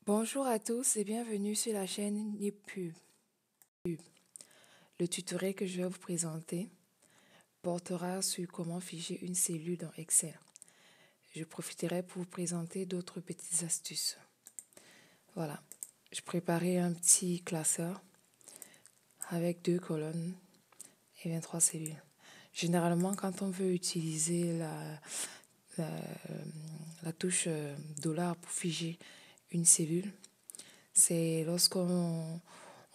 Bonjour à tous et bienvenue sur la chaîne NipPub. Le tutoriel que je vais vous présenter portera sur comment figer une cellule dans Excel. Je profiterai pour vous présenter d'autres petites astuces. Voilà, je préparais un petit classeur avec 2 colonnes et 23 cellules. Généralement, quand on veut utiliser la touche $ pour figer une cellule, c'est lorsqu'on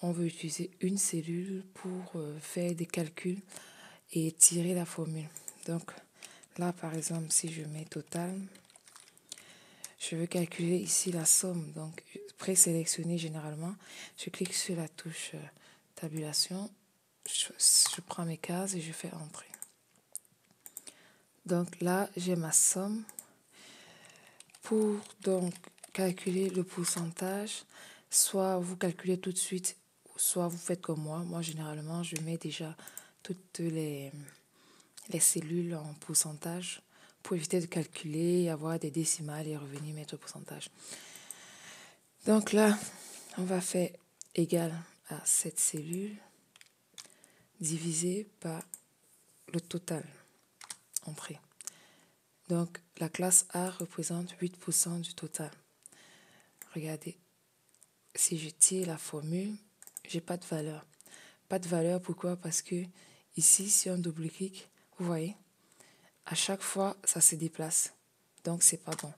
veut utiliser une cellule pour faire des calculs et tirer la formule. Donc là, par exemple, si je mets total, je veux calculer ici la somme. Donc présélectionner généralement, je clique sur la touche tabulation, je prends mes cases et je fais entrer. Donc là, j'ai ma somme. Pour donc calculer le pourcentage, soit vous calculez tout de suite, soit vous faites comme moi. Moi, généralement, je mets déjà toutes les cellules en pourcentage pour éviter de calculer, avoir des décimales et revenir mettre le pourcentage. Donc là, on va faire égal à cette cellule divisé par le total entrée. Donc, la classe A représente 8% du total. Regardez, si je tire la formule, j'ai pas de valeur. Pas de valeur, pourquoi? Parce que ici, si on double-clique, vous voyez, à chaque fois, ça se déplace. Donc, c'est pas bon.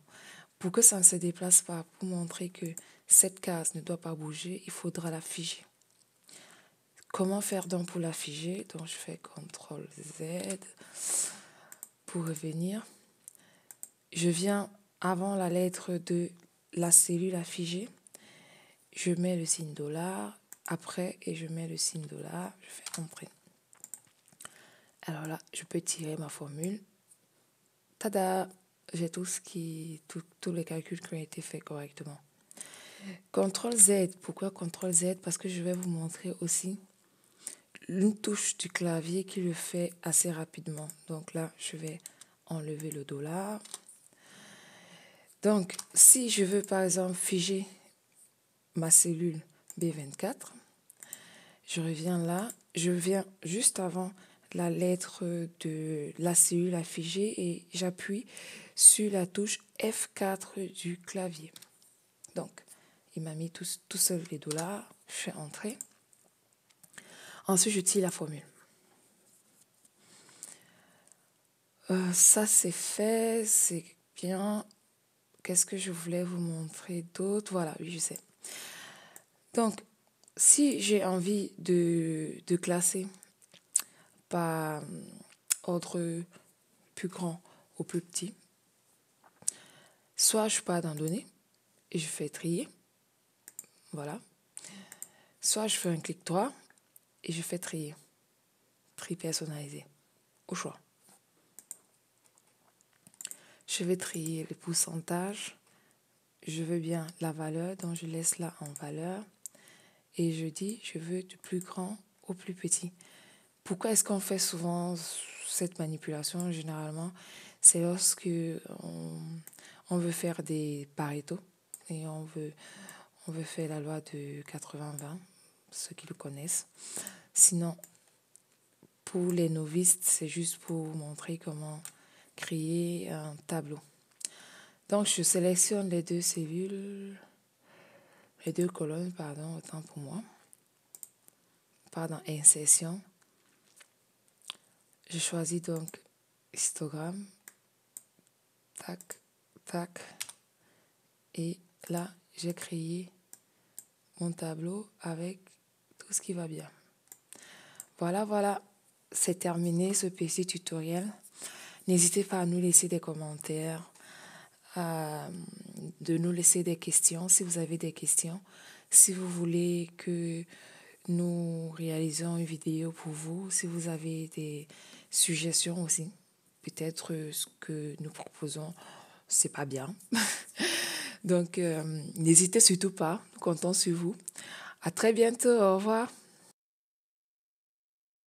Pour que ça ne se déplace pas, pour montrer que cette case ne doit pas bouger, il faudra la figer. Comment faire donc pour la figer? Donc, je fais CTRL Z pour revenir. Je viens avant la lettre de la cellule à figer. Je mets le signe $, après, et je mets le signe $, je fais entrer. Alors là, je peux tirer ma formule. Tada! J'ai tous les calculs qui ont été faits correctement. CTRL Z. Pourquoi CTRL Z? Parce que je vais vous montrer aussi une touche du clavier qui le fait assez rapidement. Donc là, je vais enlever le $. Donc, si je veux par exemple figer ma cellule B24, je reviens là, je viens juste avant la lettre de la cellule à figer et j'appuie sur la touche F4 du clavier. Donc, il m'a mis tout seul les $, je fais entrer. Ensuite, je tire la formule. Ça, c'est fait, c'est bien. Qu'est-ce que je voulais vous montrer d'autre? Voilà, oui, je sais. Donc, si j'ai envie de classer par ordre plus grand au plus petit, soit je pars dans Données et je fais trier. Voilà. Soit je fais un clic droit et je fais trier. Tri personnalisé. Au choix. Je vais trier le pourcentage. Je veux bien la valeur, donc je laisse là en valeur. Et je dis, je veux du plus grand au plus petit. Pourquoi est-ce qu'on fait souvent cette manipulation? Généralement, c'est lorsque on veut faire des Pareto et on veut faire la loi de 80-20, ceux qui le connaissent. Sinon, pour les novices, c'est juste pour vous montrer comment créer un tableau. Donc, je sélectionne les deux cellules, les deux colonnes, pardon, autant pour moi. Pardon, insertion. Je choisis donc histogramme. Tac, tac. Et là, j'ai créé mon tableau avec tout ce qui va bien. Voilà, voilà. C'est terminé ce petit tutoriel. N'hésitez pas à nous laisser des commentaires, de nous laisser des questions si vous avez des questions. Si vous voulez que nous réalisions une vidéo pour vous, si vous avez des suggestions aussi, peut-être ce que nous proposons, c'est pas bien. Donc, n'hésitez surtout pas, nous comptons sur vous. À très bientôt, au revoir.